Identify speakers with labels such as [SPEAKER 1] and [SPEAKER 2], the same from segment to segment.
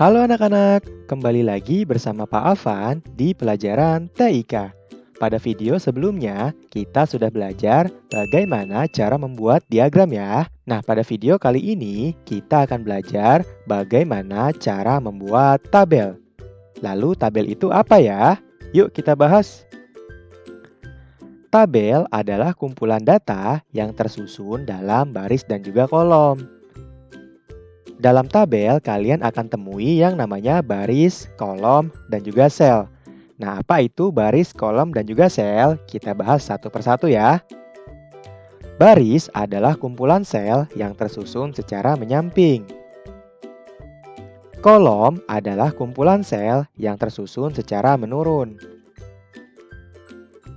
[SPEAKER 1] Halo anak-anak, kembali lagi bersama Pak Afan di pelajaran TIK. Pada video sebelumnya, kita sudah belajar bagaimana cara membuat diagram ya. Nah, pada video kali ini, kita akan belajar bagaimana cara membuat tabel. Lalu, tabel itu apa ya? Yuk kita bahas. Tabel adalah kumpulan data yang tersusun dalam baris dan juga kolom. Dalam tabel, kalian akan temui yang namanya baris, kolom, dan juga sel. Nah, apa itu baris, kolom, dan juga sel? Kita bahas satu persatu ya. Baris adalah kumpulan sel yang tersusun secara menyamping. Kolom adalah kumpulan sel yang tersusun secara menurun.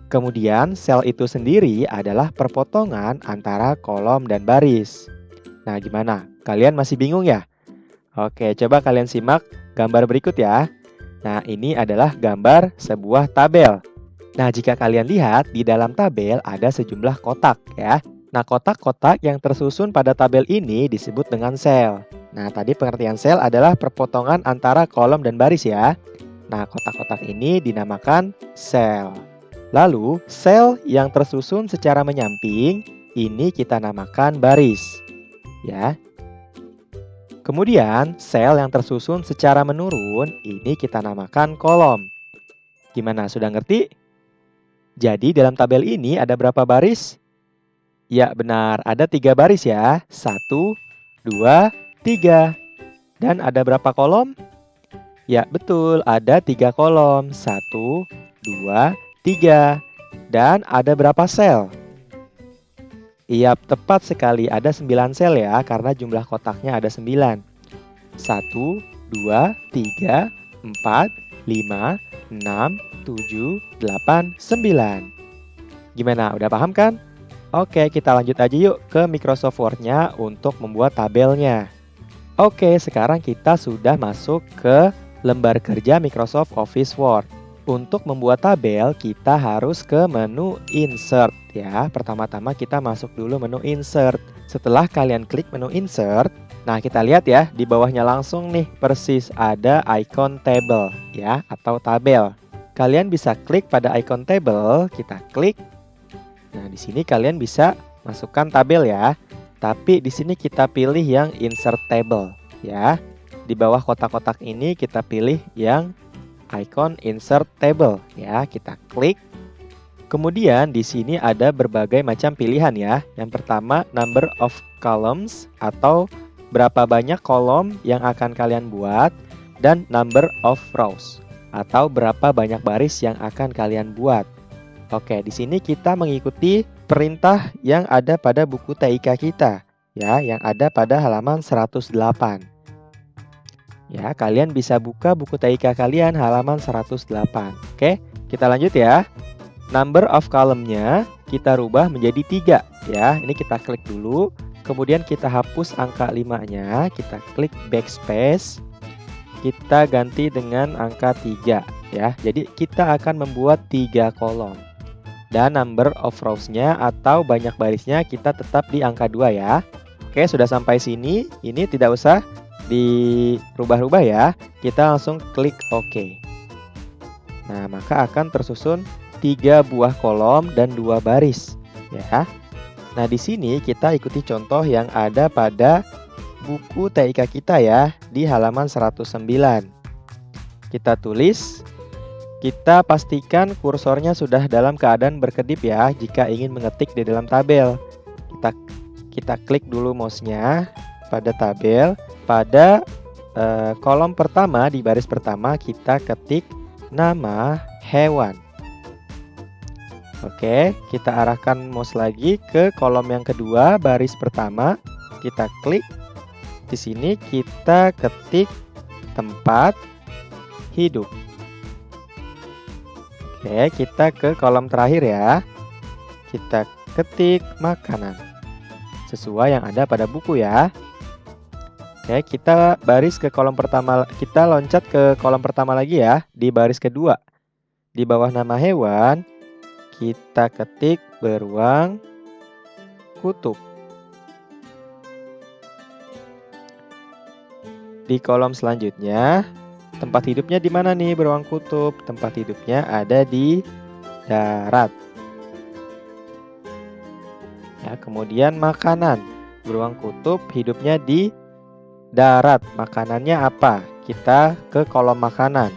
[SPEAKER 1] Kemudian, sel itu sendiri adalah perpotongan antara kolom dan baris. Nah, gimana? Kalian masih bingung ya? Oke, coba kalian simak gambar berikut ya. Nah, ini adalah gambar sebuah tabel. Nah, jika kalian lihat, di dalam tabel ada sejumlah kotak ya. Nah, kotak-kotak yang tersusun pada tabel ini disebut dengan sel. Nah, tadi pengertian sel adalah perpotongan antara kolom dan baris ya. Nah, kotak-kotak ini dinamakan sel. Lalu, sel yang tersusun secara menyamping, ini kita namakan baris. Ya. Kemudian, sel yang tersusun secara menurun, ini kita namakan kolom. Gimana, sudah ngerti? Jadi, dalam tabel ini ada berapa baris? Ya, benar. Ada 3 baris ya. 1, 2, 3. Dan ada berapa kolom? Ya, betul. Ada 3 kolom. 1, 2, 3. Dan ada berapa sel? Iya, tepat sekali. Ada 9 sel ya, karena jumlah kotaknya ada 9. 1, 2, 3, 4, 5, 6, 7, 8, 9. Gimana, udah paham kan? Oke, kita lanjut aja yuk ke Microsoft Word-nya untuk membuat tabelnya. Oke, sekarang kita sudah masuk ke lembar kerja Microsoft Office Word. Untuk membuat tabel, kita harus ke menu Insert ya. Pertama-tama kita masuk dulu menu Insert. Setelah kalian klik menu Insert, nah kita lihat ya, di bawahnya langsung nih persis ada icon table ya, atau tabel. Kalian bisa klik pada icon table, kita klik. Nah, di sini kalian bisa masukkan tabel ya. Tapi di sini kita pilih yang Insert Table ya. Di bawah kotak-kotak ini kita pilih yang icon Insert Table ya, kita klik. Kemudian di sini ada berbagai macam pilihan ya. Yang pertama, number of columns atau berapa banyak kolom yang akan kalian buat, dan number of rows atau berapa banyak baris yang akan kalian buat. Oke, di sini kita mengikuti perintah yang ada pada buku TIK kita ya, yang ada pada halaman 108. Ya, kalian bisa buka buku TIK kalian halaman 108. Oke, kita lanjut ya. Number of column-nya kita rubah menjadi 3 ya. Ini kita klik dulu, kemudian kita hapus angka 5-nya, kita klik backspace. Kita ganti dengan angka 3 ya. Jadi kita akan membuat 3 kolom. Dan number of rows-nya atau banyak barisnya kita tetap di angka 2 ya. Oke, sudah sampai sini. Ini tidak usah dirubah-rubah ya. Kita langsung klik OK. Nah, maka akan tersusun 3 buah kolom dan 2 baris ya. Nah, di sini kita ikuti contoh yang ada pada buku TIK kita ya, di halaman 109. Kita tulis. Kita pastikan kursornya sudah dalam keadaan berkedip ya jika ingin mengetik di dalam tabel. Kita klik dulu mouse-nya pada tabel. Pada kolom pertama, di baris pertama kita ketik nama hewan. Oke, kita arahkan mouse lagi ke kolom yang kedua, baris pertama. Kita klik. Di sini kita ketik tempat hidup. Oke, kita ke kolom terakhir ya. Kita ketik makanan sesuai yang ada pada buku ya. Oke, kita baris ke kolom pertama, kita loncat ke kolom pertama lagi ya, di baris kedua. Di bawah nama hewan, kita ketik beruang kutub. Di kolom selanjutnya, tempat hidupnya di mana nih beruang kutub? Tempat hidupnya ada di darat. Ya, kemudian makanan. Beruang kutub hidupnya di darat. Makanannya apa? Kita ke kolom makanan.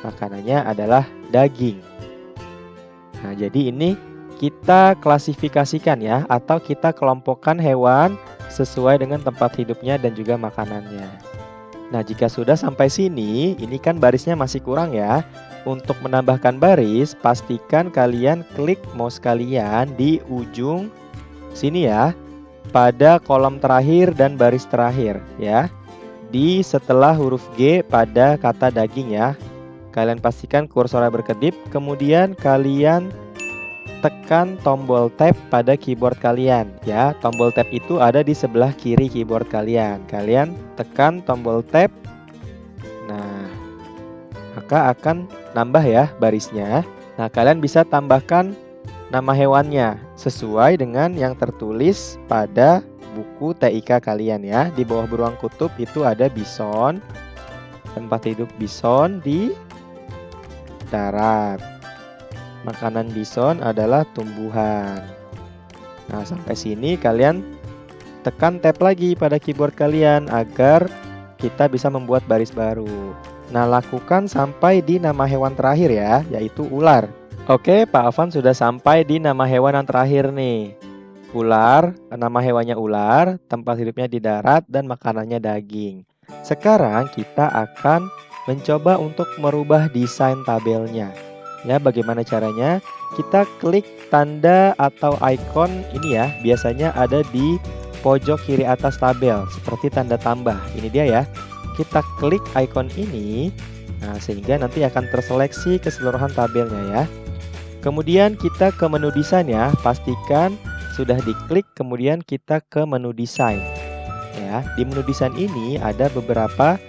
[SPEAKER 1] Makanannya adalah daging. Nah, jadi ini kita klasifikasikan ya, atau kita kelompokkan hewan sesuai dengan tempat hidupnya dan juga makanannya. Nah, jika sudah sampai sini, ini kan barisnya masih kurang ya. Untuk menambahkan baris, pastikan kalian klik mouse kalian di ujung sini ya, pada kolom terakhir dan baris terakhir ya. Di setelah huruf G pada kata daging ya. Kalian pastikan kursornya berkedip, kemudian kalian tekan tombol tab pada keyboard kalian ya. Tombol tab itu ada di sebelah kiri keyboard kalian. Kalian tekan tombol tab. Nah, maka akan nambah ya barisnya. Nah, kalian bisa tambahkan nama hewannya sesuai dengan yang tertulis pada buku TIK kalian ya. Di bawah beruang kutub itu ada bison. Tempat hidup bison di darat. Makanan bison adalah tumbuhan. Nah, sampai sini kalian tekan tab lagi pada keyboard kalian agar kita bisa membuat baris baru. Nah, lakukan sampai di nama hewan terakhir ya, yaitu ular. Oke, Pak Afan sudah sampai di nama hewan yang terakhir nih. Ular, nama hewannya ular, tempat hidupnya di darat, dan makanannya daging. Sekarang kita akan mencoba untuk merubah desain tabelnya. Ya, bagaimana caranya? Kita klik tanda atau icon ini ya, biasanya ada di pojok kiri atas tabel, seperti tanda tambah. Ini dia ya. Kita klik icon ini, nah sehingga nanti akan terseleksi keseluruhan tabelnya ya. Kemudian kita ke menu desain ya, pastikan sudah diklik, kemudian kita ke menu desain. Ya, di menu desain ini ada beberapa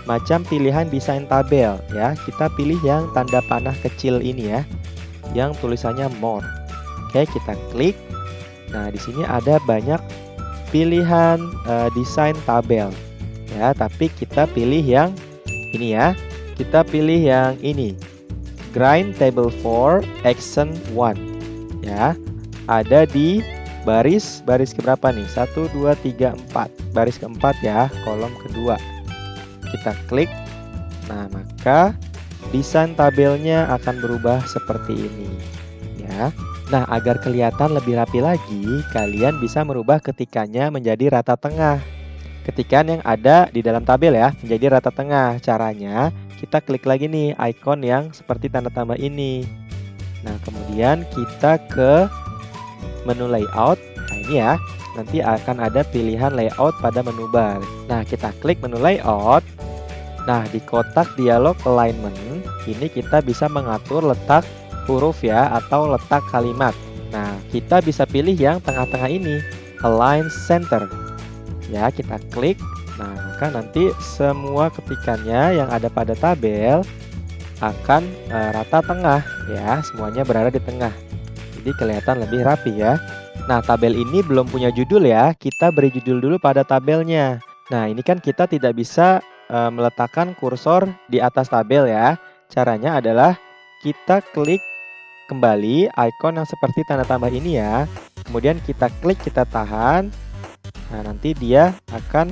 [SPEAKER 1] macam pilihan desain tabel ya. Kita pilih yang tanda panah kecil ini ya, yang tulisannya more. Oke, kita klik. Nah, di sini ada banyak pilihan desain tabel ya, tapi kita pilih yang ini ya. Kita pilih yang ini, Grind Table 4 Action 1 ya. Ada di baris keberapa nih? 1, 2, 3, 4. Baris keempat ya, kolom kedua. Kita klik. Nah, maka desain tabelnya akan berubah seperti ini ya. Nah, agar kelihatan lebih rapi lagi, kalian bisa merubah ketikannya menjadi rata tengah. Ketikan yang ada di dalam tabel ya, menjadi rata tengah. Caranya, kita klik lagi nih icon yang seperti tanda tambah ini. Nah, kemudian kita ke menu layout. Nah, ini ya, nanti akan ada pilihan layout pada menu bar. Nah, kita klik menu layout. Nah, di kotak dialog alignment, ini kita bisa mengatur letak huruf ya, atau letak kalimat. Nah, kita bisa pilih yang tengah-tengah ini, align center. Ya, kita klik. Nah, maka nanti semua ketikannya yang ada pada tabel akan rata tengah ya, semuanya berada di tengah. Jadi kelihatan lebih rapi ya. Nah, tabel ini belum punya judul ya, kita beri judul dulu pada tabelnya. Nah, ini kan kita tidak bisa meletakkan kursor di atas tabel ya. Caranya adalah kita klik kembali icon yang seperti tanda tambah ini ya. Kemudian kita klik, kita tahan. Nah, nanti dia akan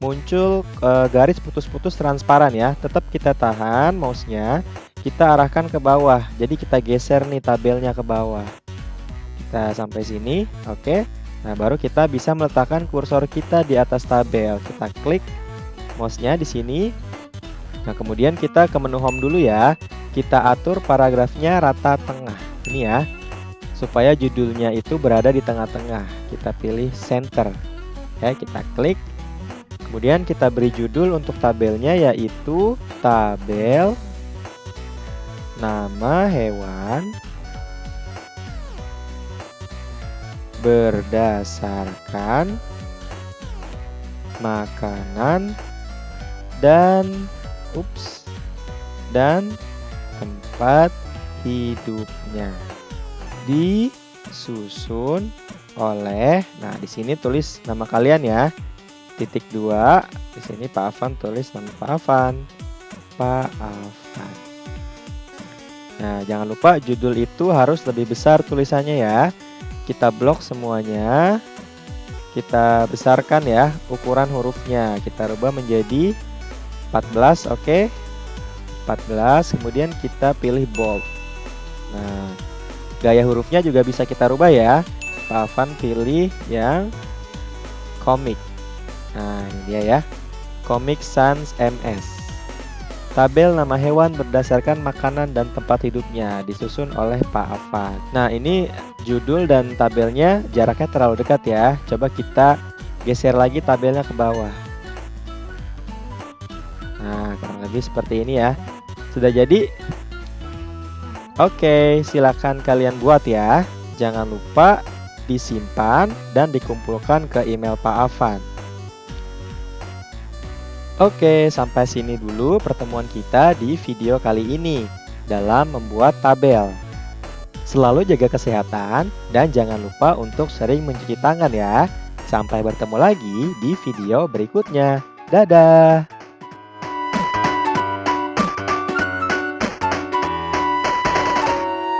[SPEAKER 1] muncul garis putus-putus transparan ya. Tetap kita tahan mouse-nya, kita arahkan ke bawah. Jadi kita geser nih tabelnya ke bawah. Kita sampai sini, oke. Nah, baru kita bisa meletakkan kursor kita di atas tabel. Kita klik mouse-nya di sini. Nah, kemudian kita ke menu home dulu ya. Kita atur paragrafnya rata tengah. Ini ya, supaya judulnya itu berada di tengah-tengah. Kita pilih center. Ya, kita klik. Kemudian kita beri judul untuk tabelnya, yaitu tabel nama hewan berdasarkan makanan dan tempat hidupnya, disusun oleh, nah di sini tulis nama kalian ya, titik 2. Di sini Pak Afan tulis nama Pak Afan. Pak Afan. Nah, jangan lupa judul itu harus lebih besar tulisannya ya. Kita blok semuanya. Kita besarkan ya ukuran hurufnya. Kita rubah menjadi 14, oke. 14, kemudian kita pilih bold. Nah, gaya hurufnya juga bisa kita rubah ya. Pak Afan pilih yang komik. Nah, ini dia ya. Comic Sans MS. Tabel nama hewan berdasarkan makanan dan tempat hidupnya disusun oleh Pak Afan. Nah, ini judul dan tabelnya jaraknya terlalu dekat ya. Coba kita geser lagi tabelnya ke bawah. Nah, kurang lebih seperti ini ya. Sudah jadi? Oke, silakan kalian buat ya. Jangan lupa disimpan dan dikumpulkan ke email Pak Afan. Oke, sampai sini dulu pertemuan kita di video kali ini dalam membuat tabel. Selalu jaga kesehatan dan jangan lupa untuk sering mencuci tangan ya. Sampai bertemu lagi di video berikutnya. Dadah!